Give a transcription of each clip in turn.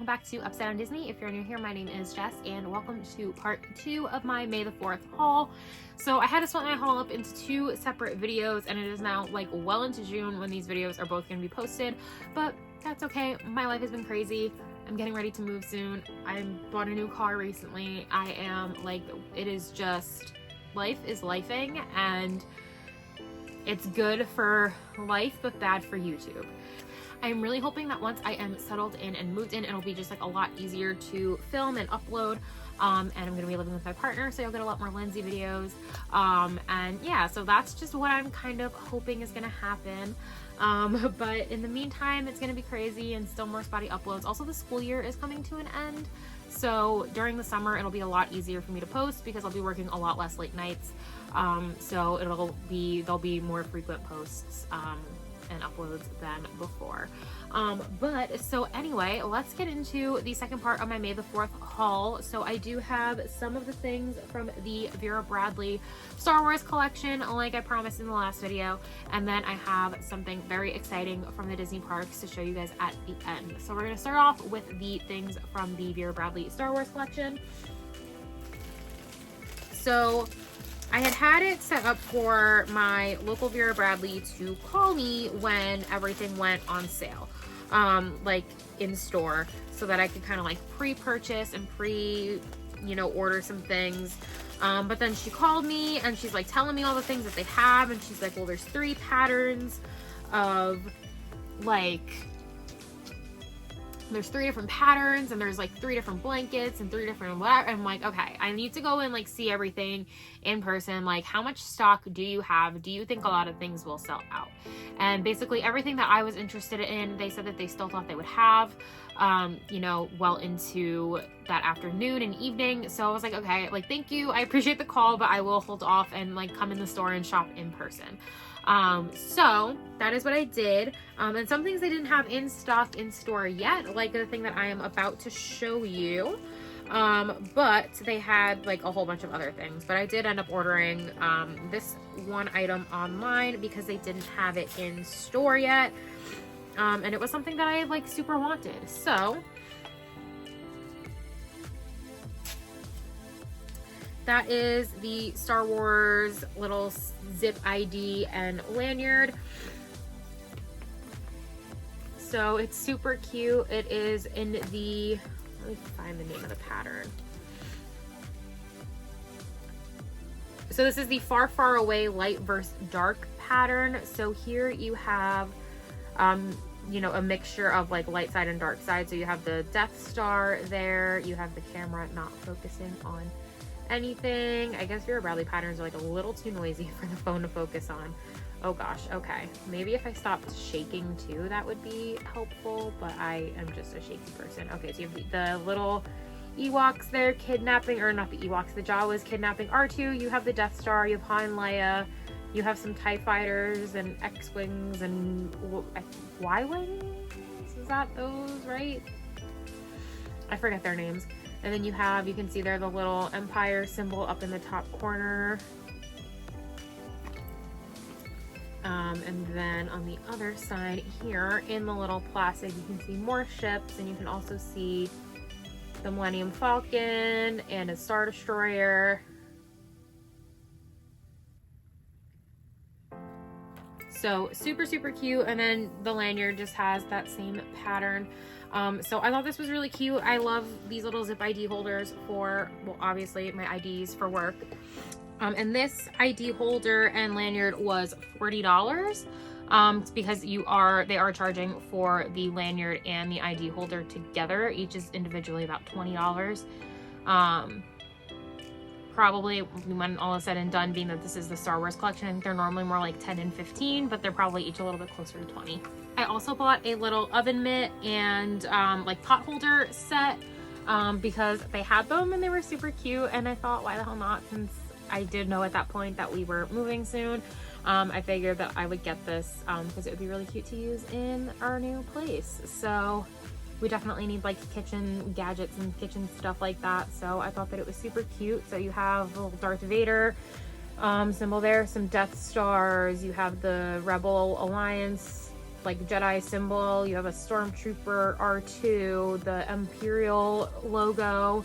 back to Upside Down Disney. If you're new here, my name is Jess, and welcome to part 2 of my May the 4th haul. So I had to split my haul up into 2 separate videos, and it is now like well into June when these videos are both going to be posted, but that's okay. My life has been crazy. I'm getting ready to move soon. I bought a new car recently. I am like, it is just, life is lifing, and it's good for life, but bad for YouTube. I'm really hoping that once I am settled in and moved in, it'll be just like a lot easier to film and upload. And I'm going to be living with my partner, so you'll get a lot more Lindsay videos. And yeah, so that's just what I'm kind of hoping is going to happen. But in the meantime, it's going to be crazy and still more spotty uploads. Also, the school year is coming to an end. So during the summer, it'll be a lot easier for me to post because I'll be working a lot less late nights. So there'll be more frequent posts, and uploads than before. But so anyway, let's get into the second part of my May the 4th haul. So I do have some of the things from the Vera Bradley Star Wars collection, like I promised in the last video, and then I have something very exciting from the Disney parks to show you guys at the end. So we're going to start off with the things from the Vera Bradley Star Wars collection. So I had it set up for my local Vera Bradley to call me when everything went on sale, like in store, so that I could kind of like pre-purchase and order some things. But then she called me and she's like telling me all the things that they have, and she's like, well, there's 3 patterns of there's 3 different patterns, and there's like 3 different blankets and 3 different whatever. I'm like, okay, I need to go and like see everything in person. Like, how much stock do you have? Do you think a lot of things will sell out? And basically everything that I was interested in, they said that they still thought they would have, well into that afternoon and evening. So I was like, okay, like, thank you. I appreciate the call, but I will hold off and like come in the store and shop in person. So that is what I did. And some things they didn't have in stock in store yet, like the thing that I am about to show you. But they had like a whole bunch of other things, but I did end up ordering, this one item online because they didn't have it in store yet. And it was something that I like super wanted. So that is the Star Wars little zip ID and lanyard. So it's super cute. It is in the, let me find the name of the pattern. So this is the Far, Far Away Light versus Dark pattern. So here you have, a mixture of like light side and dark side. So you have the Death Star there. You have the camera not focusing on anything. I guess Vera Bradley patterns are like a little too noisy for the phone to focus on. Oh gosh, okay. Maybe if I stopped shaking too, that would be helpful, but I am just a shaky person. Okay, so you have the little Ewoks there kidnapping, or not the Ewoks, the Jawas kidnapping R2. You have the Death Star, you have Han and Leia, you have some TIE fighters and X-Wings and Y-Wings? Is that those, right? I forget their names. And then you can see there the little Empire symbol up in the top corner. And then on the other side here in the little plastic, you can see more ships, and you can also see the Millennium Falcon and a Star Destroyer. So super, super cute. And then the lanyard just has that same pattern. So I thought this was really cute. I love these little zip ID holders for, well, obviously my IDs for work. And this ID holder and lanyard was $40, because they are charging for the lanyard and the ID holder together. Each is individually about $20. Probably when all is said and done, being that this is the Star Wars collection, I think they're normally more like 10 and 15, but they're probably each a little bit closer to 20. I also bought a little oven mitt and like pot holder set, because they had them and they were super cute, and I thought, why the hell not, since I did know at that point that we were moving soon. I figured that I would get this because it would be really cute to use in our new place. So we definitely need like kitchen gadgets and kitchen stuff like that. So I thought that it was super cute. So you have a little Darth Vader symbol there, some Death Stars, you have the Rebel Alliance like Jedi symbol. You have a Stormtrooper R2, the Imperial logo.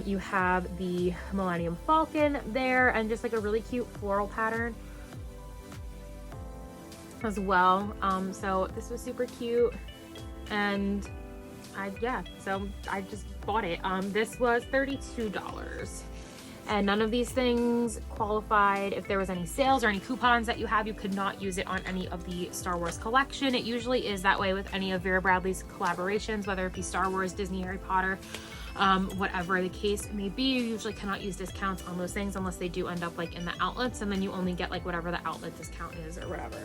You have the Millennium Falcon there, and just like a really cute floral pattern as well. So this was super cute, and so I just bought it. This was $32. And none of these things qualified. If there was any sales or any coupons that you have, you could not use it on any of the Star Wars collection. It usually is that way with any of Vera Bradley's collaborations, whether it be Star Wars, Disney, Harry Potter, whatever the case may be. You usually cannot use discounts on those things unless they do end up like in the outlets, and then you only get like whatever the outlet discount is or whatever.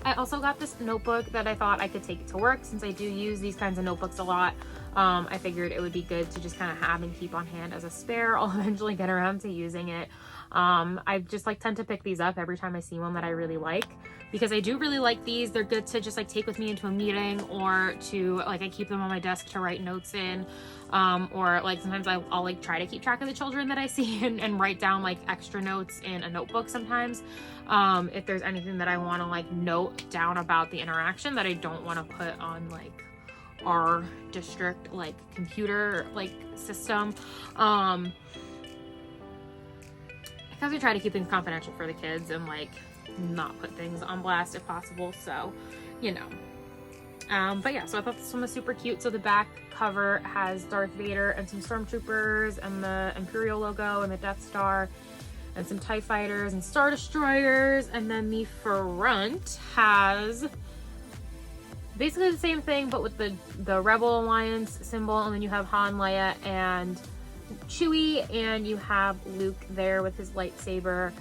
I also got this notebook that I thought I could take to work. Since I do use these kinds of notebooks a lot, I figured it would be good to just kind of have and keep on hand as a spare. I'll eventually get around to using it. I just like tend to pick these up every time I see one that I really like, because I do really like these. They're good to just like take with me into a meeting, or to like I keep them on my desk to write notes in, or like sometimes I'll like try to keep track of the children that I see and write down like extra notes in a notebook sometimes, if there's anything that I want to like note down about the interaction that I don't want to put on like our district like computer like system, because we try to keep things confidential for the kids and like not put things on blast if possible, so you know. But yeah, so I thought this one was super cute. So the back cover has Darth Vader and some Stormtroopers and the Imperial logo and the Death Star and some TIE Fighters and Star Destroyers, and then the front has basically the same thing but with the Rebel Alliance symbol, and then you have Han, Leia, and Chewie, and you have Luke there with his lightsaber.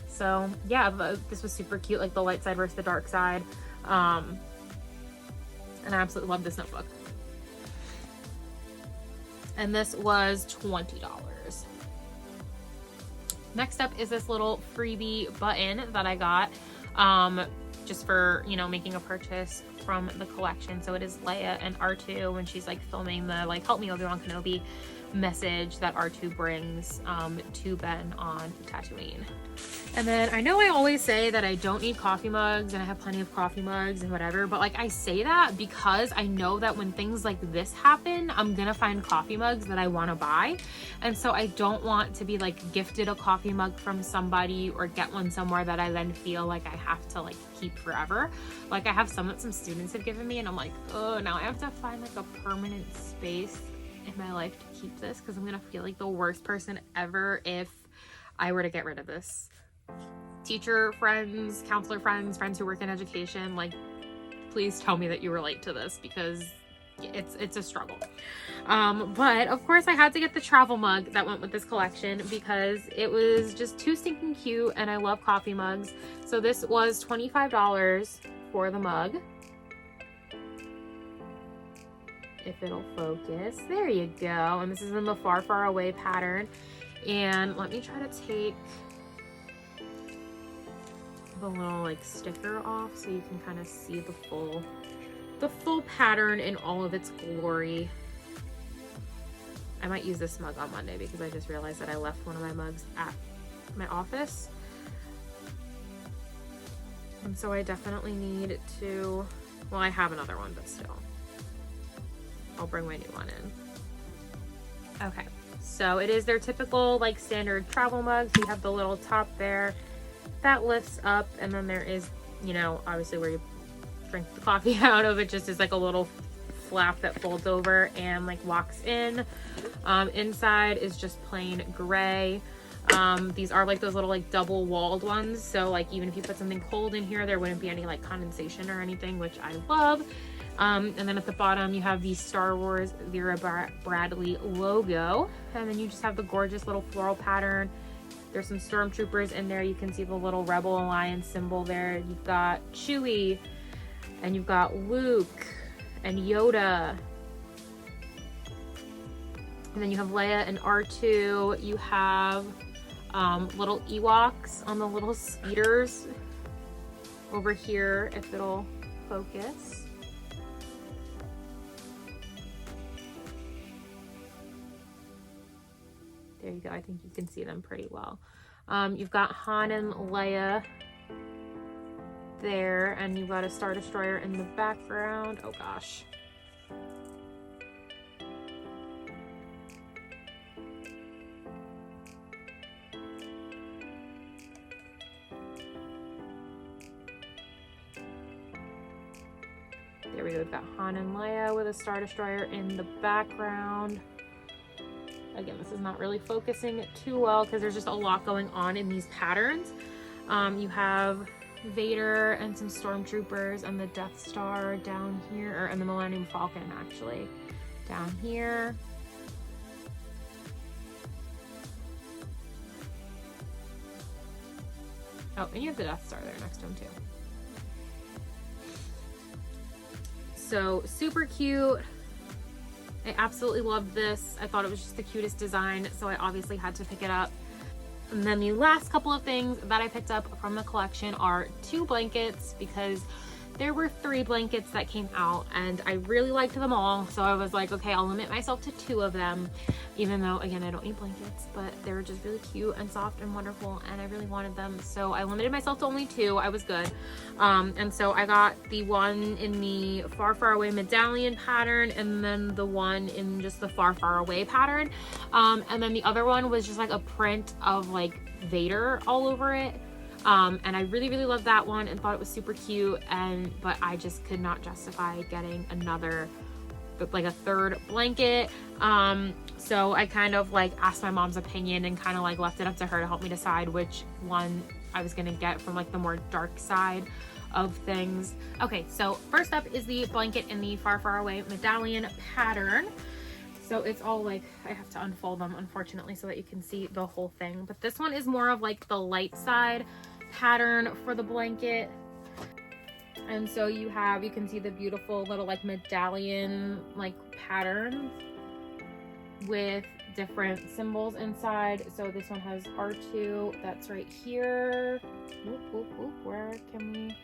So yeah, this was super cute, like the light side versus the dark side. And I absolutely love this notebook. And this was $20. Next up is this little freebie button that I got, just for, you know, making a purchase from the collection. So it is Leia and R2 when she's like filming the like "Help me, Obi-Wan Kenobi" message that R2 brings to Ben on Tatooine. And then I know I always say that I don't need coffee mugs and I have plenty of coffee mugs and whatever, but like I say that because I know that when things like this happen, I'm gonna find coffee mugs that I want to buy. And so I don't want to be like gifted a coffee mug from somebody or get one somewhere that I then feel like I have to like keep forever. Like I have some that some students have given me, and I'm like, oh, now I have to find like a permanent space in my life to keep this, because I'm gonna feel like the worst person ever if I were to get rid of this. Teacher friends, counselor friends, friends who work in education, like please tell me that you relate to this, because it's a struggle. But of course I had to get the travel mug that went with this collection because it was just too stinking cute, and I love coffee mugs. So this was $25 for the mug. If it'll focus, there you go. And this is in the Far Far Away pattern. And let me try to take the little like sticker off so you can kind of see the full pattern in all of its glory. I might use this mug on Monday because I just realized that I left one of my mugs at my office, and so I definitely need to, well, I have another one, but still I'll bring my new one in. Okay, so it is their typical like standard travel mug. So you have the little top there that lifts up, and then there is, you know, obviously where you drink the coffee out of. It just is like a little flap that folds over and like locks in. Inside is just plain gray. These are like those little like double walled ones, so like even if you put something cold in here, there wouldn't be any like condensation or anything, which I love. And then at the bottom you have the Star Wars Vera Bradley logo, and then you just have the gorgeous little floral pattern. There's some Stormtroopers in there. You can see the little Rebel Alliance symbol there. You've got Chewie, and you've got Luke and Yoda. And then you have Leia and R2. You have little Ewoks on the little speeders over here, if it'll focus. There you go. I think you can see them pretty well. You've got Han and Leia there, and you've got a Star Destroyer in the background. Oh gosh. There we go, we've got Han and Leia with a Star Destroyer in the background. Again, this is not really focusing too well because there's just a lot going on in these patterns. You have Vader and some stormtroopers and the Death Star down here, and the Millennium Falcon actually down here. Oh, and you have the Death Star there next to him too. So super cute. I absolutely loved this. I thought it was just the cutest design, so I obviously had to pick it up. And then the last couple of things that I picked up from the collection are 2 blankets, because there were 3 blankets that came out and I really liked them all. So I was like, okay, I'll limit myself to 2 of them, even though again, I don't need blankets, but they were just really cute and soft and wonderful and I really wanted them. So I limited myself to only 2. I was good. And so I got the one in the Far Far Away medallion pattern, and then the one in just the Far Far Away pattern. And then the other one was just like a print of like Vader all over it. And I really, really loved that one and thought it was super cute, but I just could not justify getting another, like a 3rd blanket. So I kind of like asked my mom's opinion and kind of like left it up to her to help me decide which one I was gonna get from like the more dark side of things. Okay, so first up is the blanket in the Far Far Away medallion pattern. So it's all like, I have to unfold them unfortunately so that you can see the whole thing, but this one is more of like the light side pattern for the blanket. And so you can see the beautiful little like medallion like patterns with different symbols inside. So this one has R2, that's right here. Where can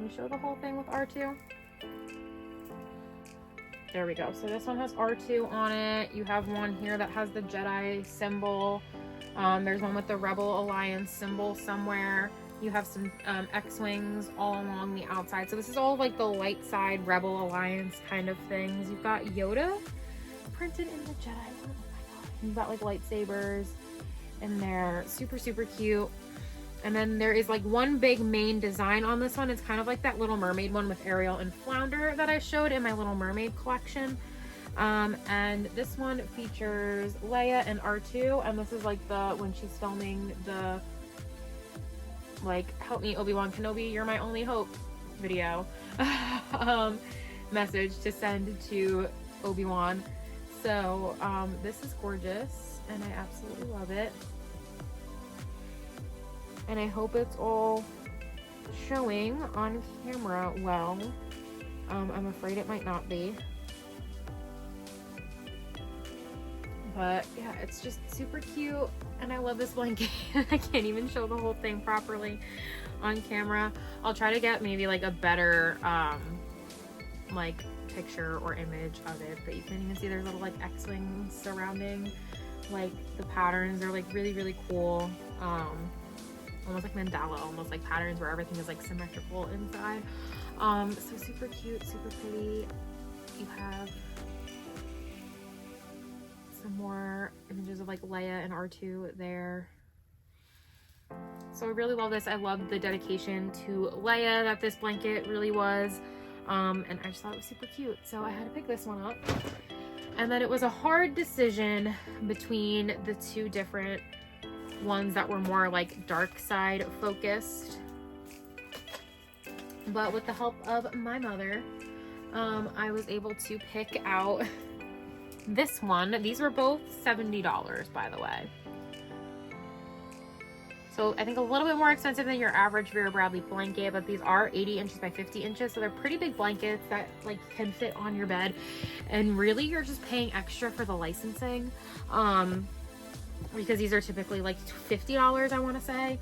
we show the whole thing with R2? There we go. So this one has R2 on it. You have one here that has the Jedi symbol. There's one with the Rebel Alliance symbol somewhere. You have some X-Wings all along the outside. So this is all like the light side Rebel Alliance kind of things. You've got Yoda printed in the Jedi. Oh my god. You've got like lightsabers in there. Super, super cute. And then there is like one big main design on this one. It's kind of like that Little Mermaid one with Ariel and Flounder that I showed in my Little Mermaid collection. And this one features Leia and R2, and this is like when she's filming the like help me Obi-Wan Kenobi, you're my only hope video message to send to Obi-Wan. So this is gorgeous and I absolutely love it, and I hope it's all showing on camera well. I'm afraid it might not be. But yeah, it's just super cute and I love this blanket. I can't even show the whole thing properly on camera. I'll try to get maybe like a better like picture or image of it, but you can even see there's little like X-wings surrounding like the patterns. They're like really, really cool. Almost like mandala, almost like patterns where everything is like symmetrical inside. So super cute, super pretty. You have some more images of like Leia and R2 there. So I really love this. I love the dedication to Leia that this blanket really was. And I just thought it was super cute. So I had to pick this one up. And then it was a hard decision between the 2 different ones that were more like dark side focused. But with the help of my mother, I was able to pick out this one. These were both $70, by the way. So I think a little bit more expensive than your average Vera Bradley blanket, but these are 80 inches by 50 inches. So they're pretty big blankets that like can fit on your bed. And really you're just paying extra for the licensing. Because these are typically like $50, I want to say.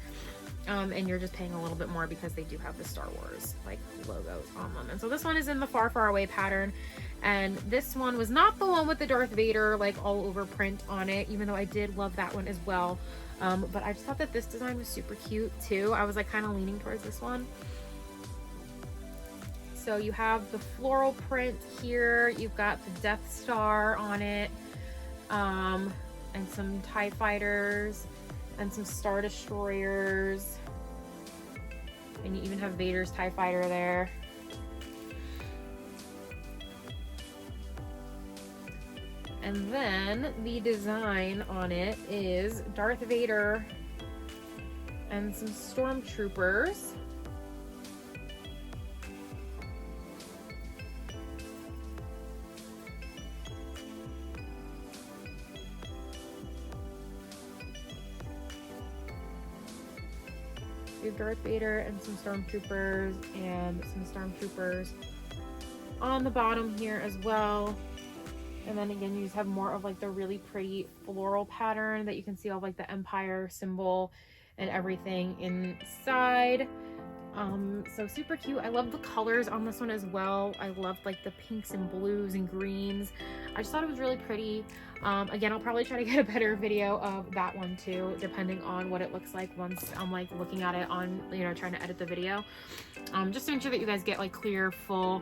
And you're just paying a little bit more because they do have the Star Wars like logos on them. And so this one is in the Far Far Away pattern, and this one was not the one with the Darth Vader like all over print on it, even though I did love that one as well. But I just thought that this design was super cute too. I was like kind of leaning towards this one. So you have the floral print here, you've got the Death Star on it, and some TIE fighters and some Star Destroyers, and you even have Vader's TIE fighter there. And then the design on it is Darth Vader and some stormtroopers. We have Darth Vader and some stormtroopers on the bottom here as well. And then again, you just have more of like the really pretty floral pattern that you can see all like the Empire symbol and everything inside. So super cute. I love the colors on this one as well. I loved like the pinks and blues and greens. I just thought it was really pretty. Again, I'll probably try to get a better video of that one too, depending on what it looks like once I'm like looking at it on, you know, trying to edit the video. Just to ensure that you guys get like clear, full,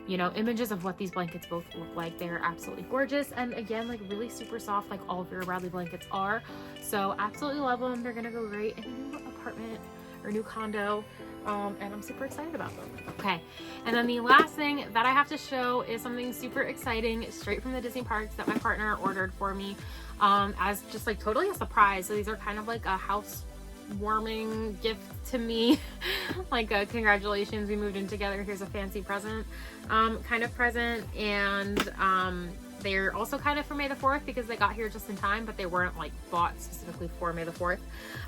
you know, images of what these blankets both look like. They're absolutely gorgeous, and again, like really super soft, like all Vera Bradley blankets are. So absolutely love them. They're gonna go great in a new apartment or new condo, and I'm super excited about them. Okay, and then the last thing that I have to show is something super exciting straight from the Disney parks that my partner ordered for me, as just like totally a surprise. So these are kind of like a house warming gift to me, like a congratulations, we moved in together, here's a fancy present kind of present. And they're also kind of for May the 4th because they got here just in time, but they weren't like bought specifically for May the 4th.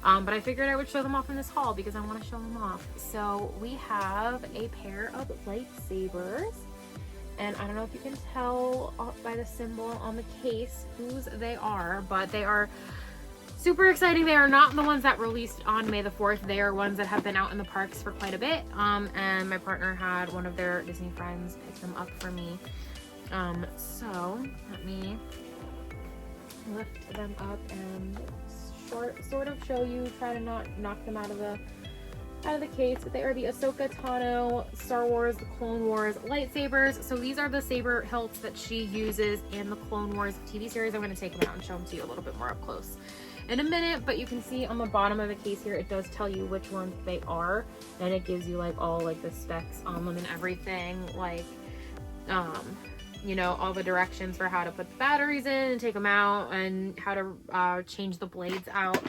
But I figured I would show them off in this haul because I want to show them off. So we have a pair of lightsabers, and I don't know if you can tell by the symbol on the case whose they are, but they are super exciting. They are not the ones that released on May the 4th. They are ones that have been out in the parks for quite a bit. And my partner had one of their Disney friends pick them up for me. So let me lift them up and sort of show you, try to not knock them out of the case. But they are the Ahsoka Tano Star Wars The Clone Wars lightsabers. So these are the saber hilts that she uses in the Clone Wars TV series. I'm going to take them out and show them to you a little bit more up close in a minute, but you can see on the bottom of the case here, it does tell you which ones they are, and it gives you like all like the specs on them and everything, like you know, all the directions for how to put the batteries in and take them out, and how to change the blades out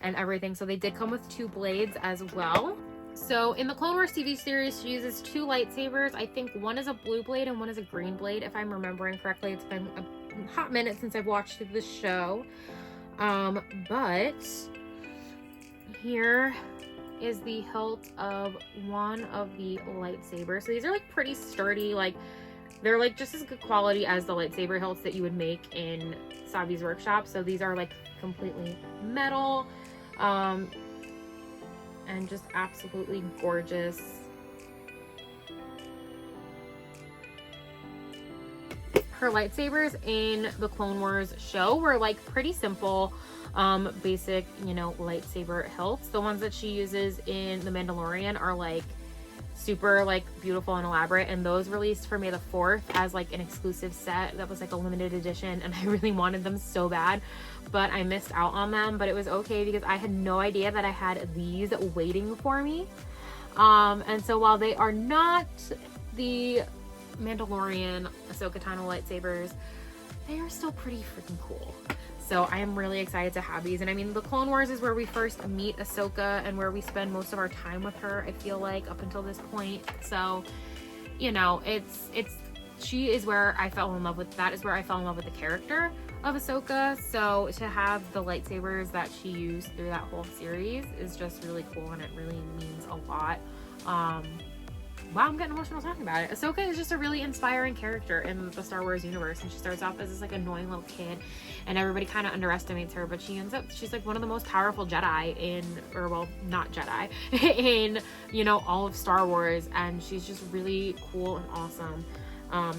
and everything. So they did come with 2 blades as well. So in the Clone Wars TV series, she uses 2 lightsabers. I think one is a blue blade and one is a green blade, if I'm remembering correctly. It's been a hot minute since I've watched the show. But here is the hilt of one of the lightsabers. So these are like pretty sturdy, like they're like just as good quality as the lightsaber hilts that you would make in Sabi's workshop. So these are like completely metal, and just absolutely gorgeous. Her lightsabers in the Clone Wars show were like pretty simple, basic, you know, lightsaber hilts. The ones that she uses in The Mandalorian are like super like beautiful and elaborate, and those released for May the 4th as like an exclusive set that was like a limited edition, and I really wanted them so bad, but I missed out on them. But it was okay because I had no idea that I had these waiting for me. And so while they are not the Mandalorian Ahsoka Tano lightsabers, they are still pretty freaking cool. So I am really excited to have these. And I mean, the Clone Wars is where we first meet Ahsoka and where we spend most of our time with her, I feel like, up until this point. So, you know, she is where I fell in love with, that is where I fell in love with the character of Ahsoka. So to have the lightsabers that she used through that whole series is just really cool, and it really means a lot. Wow, I'm getting emotional talking about it. Ahsoka is just a really inspiring character in the Star Wars universe, and she starts off as this like annoying little kid, and everybody kind of underestimates her, but she ends up, she's like one of the most powerful Jedi in, or well, not Jedi, in, you know, all of Star Wars, and she's just really cool and awesome.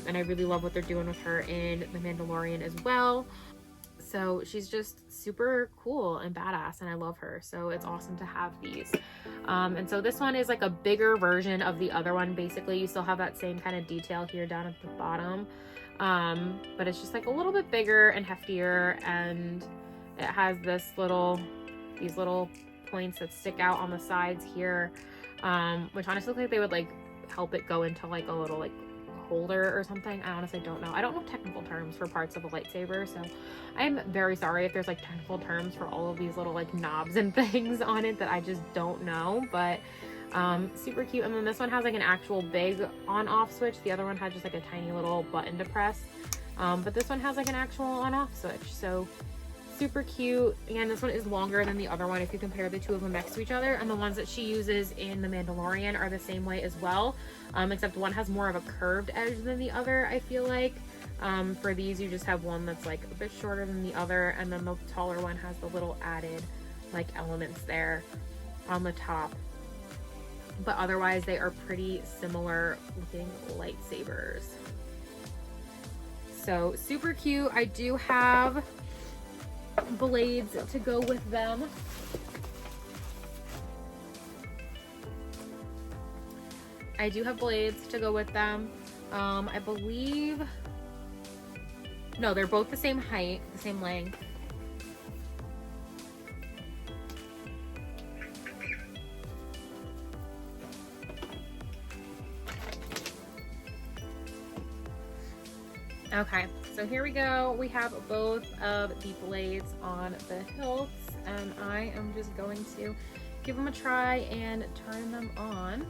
And I really love what they're doing with her in The Mandalorian as well. So she's just super cool and badass, and I love her. So it's awesome to have these. And so this one is like a bigger version of the other one. Basically, you still have that same kind of detail here down at the bottom. But it's just like a little bit bigger and heftier, and it has these little points that stick out on the sides here, which honestly look like they would like help it go into like a little like holder or something. I honestly don't know. I don't know technical terms for parts of a lightsaber, so I'm very sorry if there's like technical terms for all of these little like knobs and things on it that I just don't know, but super cute. And then this one has like an actual big on-off switch. The other one had just like a tiny little button to press, but this one has like an actual on-off switch, so super cute. Again, this one is longer than the other one if you compare the two of them next to each other, and the ones that she uses in The Mandalorian are the same way as well, except one has more of a curved edge than the other, I feel like. For these, you just have one that's like a bit shorter than the other, and then the taller one has the little added like elements there on the top, but otherwise they are pretty similar looking lightsabers. So super cute. I do have blades to go with them. I believe, no, they're both the same height, the same length. Okay, so here we go. We have both of the blades on the hilts, and I am just going to give them a try and turn them on.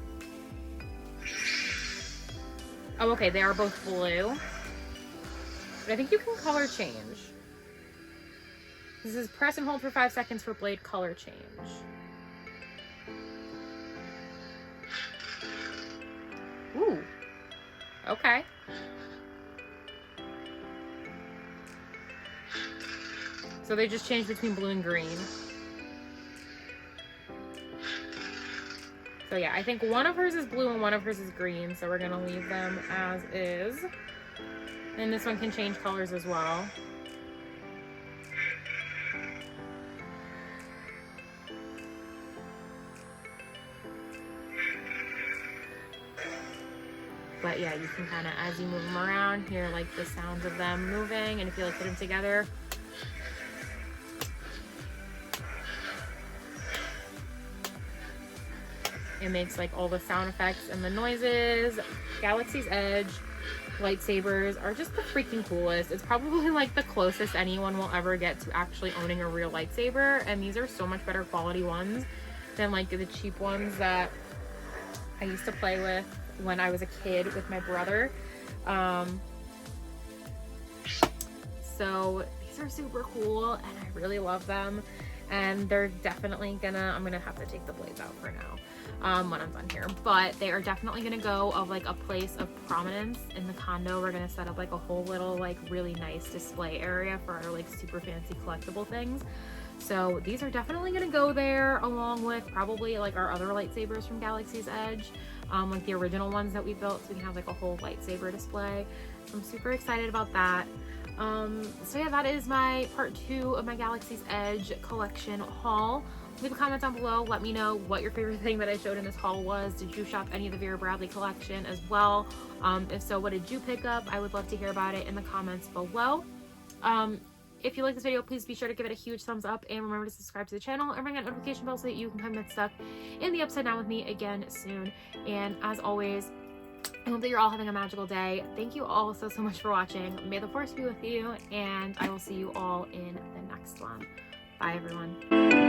Oh, okay, they are both blue, but I think you can color change. This is press and hold for 5 seconds for blade color change. Ooh, okay. So they just changed between blue and green. So yeah, I think one of hers is blue and one of hers is green, so we're gonna leave them as is. And this one can change colors as well. But yeah, you can kind of, as you move them around, hear like the sounds of them moving, and if you like put them together, it makes like all the sound effects and the noises. Galaxy's Edge lightsabers are just the freaking coolest. It's probably like the closest anyone will ever get to actually owning a real lightsaber, and these are so much better quality ones than like the cheap ones that I used to play with when I was a kid with my brother. So these are super cool and I really love them, and they're definitely gonna, I'm gonna have to take the blades out for now when I'm done here, but they are definitely gonna go of like a place of prominence in the condo. We're gonna set up like a whole little like really nice display area for our like super fancy collectible things. So these are definitely gonna go there, along with probably like our other lightsabers from Galaxy's Edge, like the original ones that we built, so we can have like a whole lightsaber display. So I'm super excited about that. So yeah, that is my part 2 of my Galaxy's Edge collection haul. Leave a comment down below. Let me know what your favorite thing that I showed in this haul was. Did you shop any of the Vera Bradley collection as well? If so, what did you pick up? I would love to hear about it in the comments below. If you like this video, please be sure to give it a huge thumbs up, and remember to subscribe to the channel and ring that notification bell so that you can come get stuck in the Upside Down with me again soon. And as always, I hope that you're all having a magical day. Thank you all so much for watching. May the Force be with you, and I will see you all in the next one. Bye, everyone.